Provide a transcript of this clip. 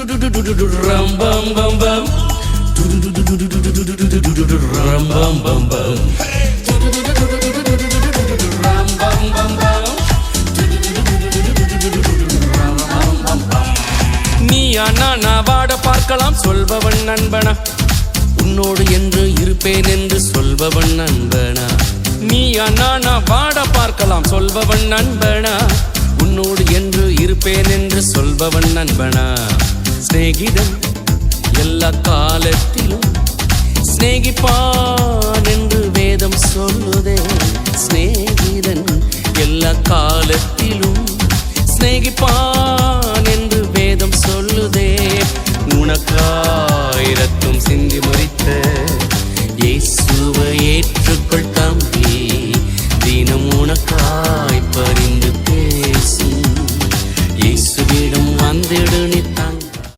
ram bam bam bam ram bam bam bam ram bam bam bam Neeya Naana வாட பார்க்கலாம் சொல்பவன் நண்பனா உன்னோடு என்று இருப்பேன் என்று சொல்பவன் நண்பனா நீயா நானா வாட பார்க்கலாம் சொல்பவன் நண்பனா உன்னோடு என்று இருப்பேன் என்று சொல்பவன் நண்பனா சிநேகிதன் எல்லா காலத்திலும் சிநேகிப்பான் என்று வேதம் சொல்லுதே சிநேகிதன் எல்லா காலத்திலும் சிநேகிப்பான்